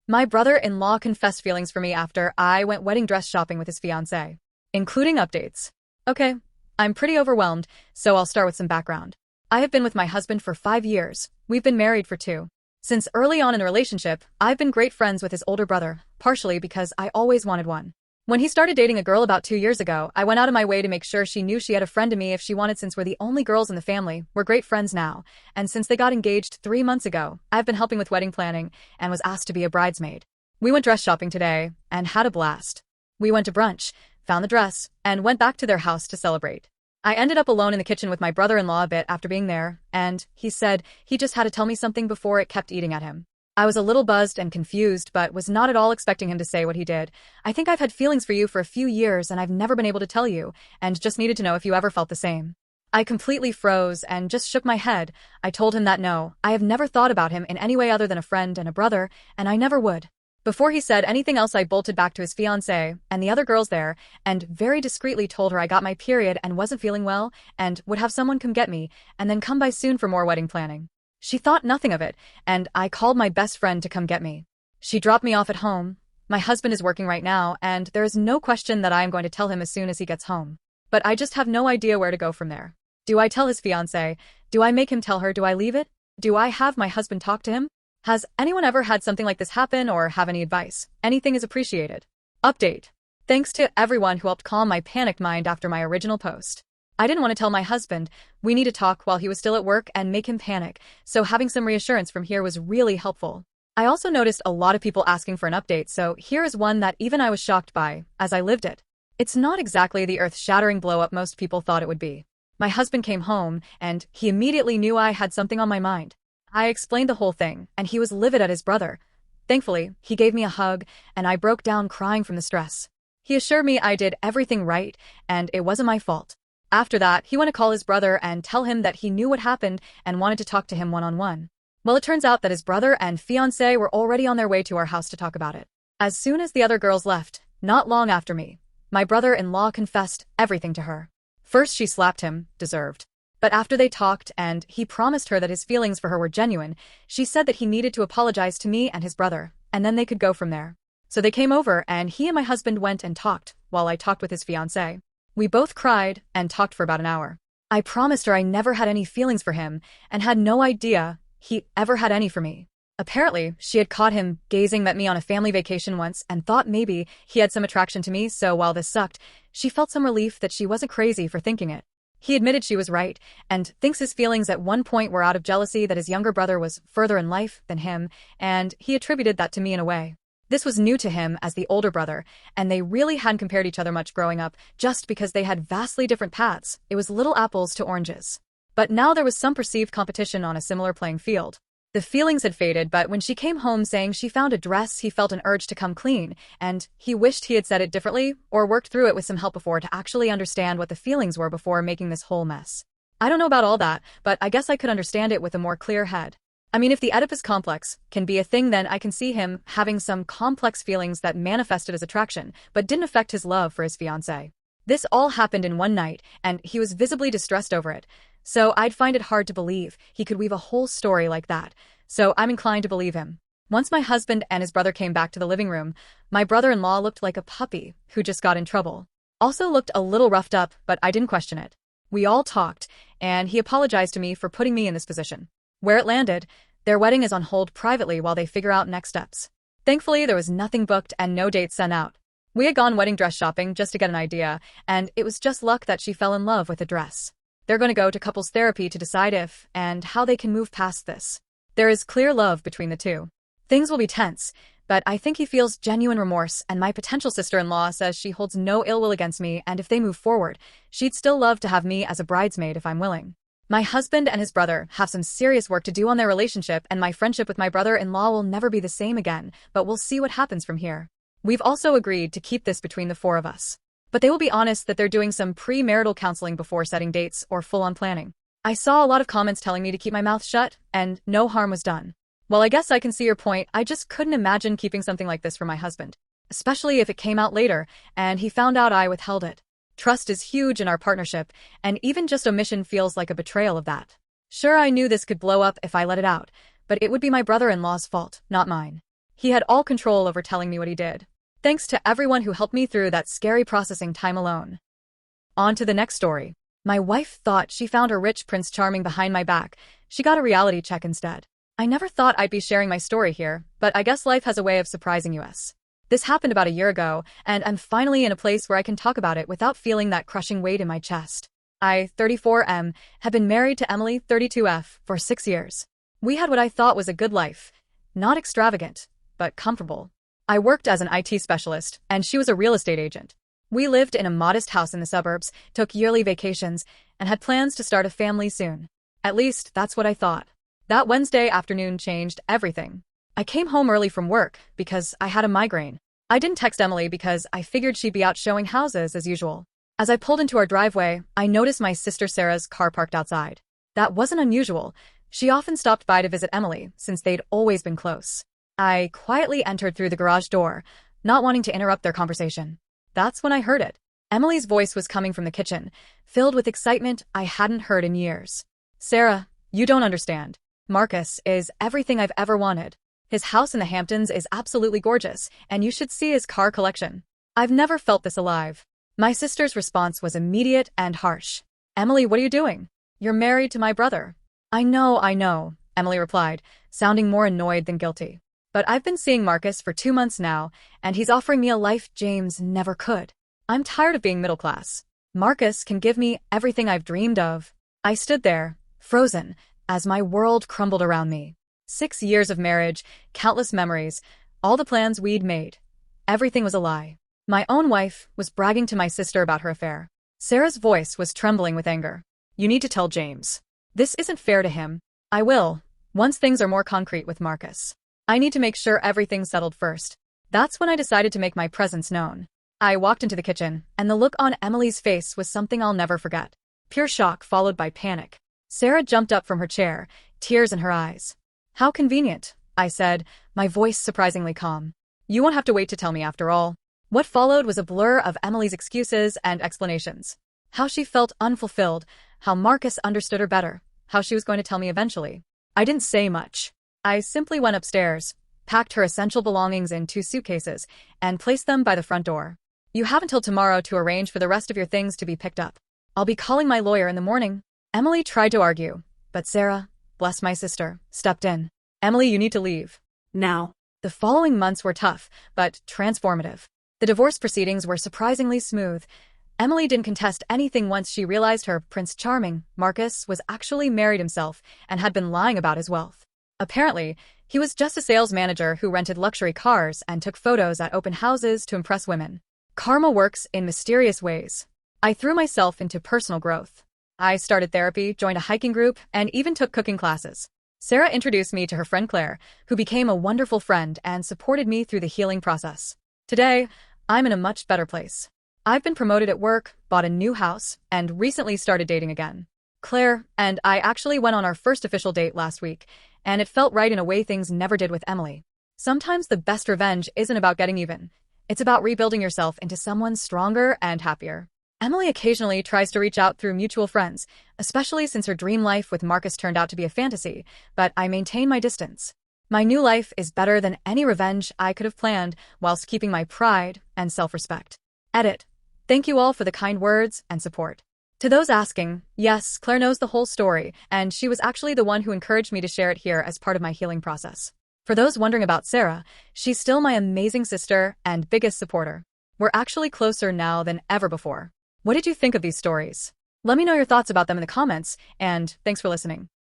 My brother-in-law confessed feelings for me after I went wedding dress shopping with his fiancée, including updates. Okay, I'm pretty overwhelmed, so I'll start with some background. I have been with my husband for 5 years. We've been married for 2. Since early on in the relationship, I've been great friends with his older brother, partially because I always wanted one. When he started dating a girl about 2 years ago, I went out of my way to make sure she knew she had a friend to me if she wanted since we're the only girls in the family. We're great friends now, and since they got engaged 3 months ago, I've been helping with wedding planning and was asked to be a bridesmaid. We went dress shopping today and had a blast. We went to brunch, found the dress, and went back to their house to celebrate. I ended up alone in the kitchen with my brother-in-law a bit after being there, and he said he just had to tell me something before it kept eating at him. I was a little buzzed and confused, but was not at all expecting him to say what he did. I think I've had feelings for you for a few years and I've never been able to tell you, and just needed to know if you ever felt the same. I completely froze and just shook my head. I told him that no, I have never thought about him in any way other than a friend and a brother, and I never would. Before he said anything else, I bolted back to his fiancée and the other girls there, and very discreetly told her I got my period and wasn't feeling well, and would have someone come get me, and then come by soon for more wedding planning. She thought nothing of it, and I called my best friend to come get me. She dropped me off at home. My husband is working right now, and there is no question that I am going to tell him as soon as he gets home. But I just have no idea where to go from there. Do I tell his fiancée? Do I make him tell her? Do I leave it? Do I have my husband talk to him? Has anyone ever had something like this happen or have any advice? Anything is appreciated. Update. Thanks to everyone who helped calm my panicked mind after my original post. I didn't want to tell my husband. We need to talk while he was still at work and make him panic, so having some reassurance from here was really helpful. I also noticed a lot of people asking for an update, so here is one that even I was shocked by, as I lived it. It's not exactly the earth-shattering blow-up most people thought it would be. My husband came home, and he immediately knew I had something on my mind. I explained the whole thing, and he was livid at his brother. Thankfully, he gave me a hug, and I broke down crying from the stress. He assured me I did everything right, and it wasn't my fault. After that, he went to call his brother and tell him that he knew what happened and wanted to talk to him one-on-one. Well, it turns out that his brother and fiancé were already on their way to our house to talk about it. As soon as the other girls left, not long after me, my brother-in-law confessed everything to her. First she slapped him, deserved. But after they talked and he promised her that his feelings for her were genuine, she said that he needed to apologize to me and his brother, and then they could go from there. So they came over and he and my husband went and talked, while I talked with his fiancée. We both cried and talked for about an hour. I promised her I never had any feelings for him and had no idea he ever had any for me. Apparently, she had caught him gazing at me on a family vacation once and thought maybe he had some attraction to me, so while this sucked, she felt some relief that she wasn't crazy for thinking it. He admitted she was right and thinks his feelings at one point were out of jealousy that his younger brother was further in life than him, and he attributed that to me in a way. This was new to him as the older brother, and they really hadn't compared each other much growing up, just because they had vastly different paths. It was little apples to oranges. But now there was some perceived competition on a similar playing field. The feelings had faded, but when she came home saying she found a dress, he felt an urge to come clean, and he wished he had said it differently or worked through it with some help before to actually understand what the feelings were before making this whole mess. I don't know about all that, but I guess I could understand it with a more clear head. I mean, if the Oedipus complex can be a thing, then I can see him having some complex feelings that manifested as attraction, but didn't affect his love for his fiancée. This all happened in one night, and he was visibly distressed over it. So I'd find it hard to believe he could weave a whole story like that. So I'm inclined to believe him. Once my husband and his brother came back to the living room, my brother-in-law looked like a puppy who just got in trouble. Also looked a little roughed up, but I didn't question it. We all talked, and he apologized to me for putting me in this position. Where it landed, their wedding is on hold privately while they figure out next steps. Thankfully, there was nothing booked and no dates sent out. We had gone wedding dress shopping just to get an idea, and it was just luck that she fell in love with a dress. They're going to go to couples therapy to decide if and how they can move past this. There is clear love between the two. Things will be tense, but I think he feels genuine remorse, and my potential sister-in-law says she holds no ill will against me, and if they move forward, she'd still love to have me as a bridesmaid if I'm willing. My husband and his brother have some serious work to do on their relationship, and my friendship with my brother-in-law will never be the same again, but we'll see what happens from here. We've also agreed to keep this between the four of us. But they will be honest that they're doing some premarital counseling before setting dates or full-on planning. I saw a lot of comments telling me to keep my mouth shut, and no harm was done. Well, I guess I can see your point. I just couldn't imagine keeping something like this from my husband, especially if it came out later and he found out I withheld it. Trust is huge in our partnership, and even just omission feels like a betrayal of that. Sure, I knew this could blow up if I let it out, but it would be my brother-in-law's fault, not mine. He had all control over telling me what he did. Thanks to everyone who helped me through that scary processing time alone. On to the next story. My wife thought she found her rich Prince Charming behind my back. She got a reality check instead. I never thought I'd be sharing my story here, but I guess life has a way of surprising us. This happened about a year ago, and I'm finally in a place where I can talk about it without feeling that crushing weight in my chest. I, 34M, had been married to Emily, 32F, for 6 years. We had what I thought was a good life. Not extravagant, but comfortable. I worked as an IT specialist, and she was a real estate agent. We lived in a modest house in the suburbs, took yearly vacations, and had plans to start a family soon. At least, that's what I thought. That Wednesday afternoon changed everything. I came home early from work because I had a migraine. I didn't text Emily because I figured she'd be out showing houses as usual. As I pulled into our driveway, I noticed my sister Sarah's car parked outside. That wasn't unusual. She often stopped by to visit Emily, since they'd always been close. I quietly entered through the garage door, not wanting to interrupt their conversation. That's when I heard it. Emily's voice was coming from the kitchen, filled with excitement I hadn't heard in years. "Sarah, you don't understand. Marcus is everything I've ever wanted. His house in the Hamptons is absolutely gorgeous, and you should see his car collection. I've never felt this alive." My sister's response was immediate and harsh. "Emily, what are you doing? You're married to my brother." I know, Emily replied, sounding more annoyed than guilty. "But I've been seeing Marcus for 2 months now, and he's offering me a life James never could. I'm tired of being middle class. Marcus can give me everything I've dreamed of." I stood there, frozen, as my world crumbled around me. 6 years of marriage, countless memories, all the plans we'd made. Everything was a lie. My own wife was bragging to my sister about her affair. Sarah's voice was trembling with anger. "You need to tell James. This isn't fair to him." "I will, once things are more concrete with Marcus. I need to make sure everything's settled first." That's when I decided to make my presence known. I walked into the kitchen, and the look on Emily's face was something I'll never forget. Pure shock followed by panic. Sarah jumped up from her chair, tears in her eyes. "How convenient," I said, my voice surprisingly calm. "You won't have to wait to tell me after all." What followed was a blur of Emily's excuses and explanations. How she felt unfulfilled, how Marcus understood her better, how she was going to tell me eventually. I didn't say much. I simply went upstairs, packed her essential belongings in 2 suitcases, and placed them by the front door. "You have until tomorrow to arrange for the rest of your things to be picked up. I'll be calling my lawyer in the morning." Emily tried to argue, but Sarah, bless my sister, stepped in. "Emily, you need to leave. Now." The following months were tough, but transformative. The divorce proceedings were surprisingly smooth. Emily didn't contest anything once she realized her Prince Charming, Marcus, was actually married himself and had been lying about his wealth. Apparently, he was just a sales manager who rented luxury cars and took photos at open houses to impress women. Karma works in mysterious ways. I threw myself into personal growth. I started therapy, joined a hiking group, and even took cooking classes. Sarah introduced me to her friend Claire, who became a wonderful friend and supported me through the healing process. Today, I'm in a much better place. I've been promoted at work, bought a new house, and recently started dating again. Claire and I actually went on our first official date last week, and it felt right in a way things never did with Emily. Sometimes the best revenge isn't about getting even. It's about rebuilding yourself into someone stronger and happier. Emily occasionally tries to reach out through mutual friends, especially since her dream life with Marcus turned out to be a fantasy, but I maintain my distance. My new life is better than any revenge I could have planned, whilst keeping my pride and self-respect. Edit. Thank you all for the kind words and support. To those asking, yes, Claire knows the whole story, and she was actually the one who encouraged me to share it here as part of my healing process. For those wondering about Sarah, she's still my amazing sister and biggest supporter. We're actually closer now than ever before. What did you think of these stories? Let me know your thoughts about them in the comments, and thanks for listening.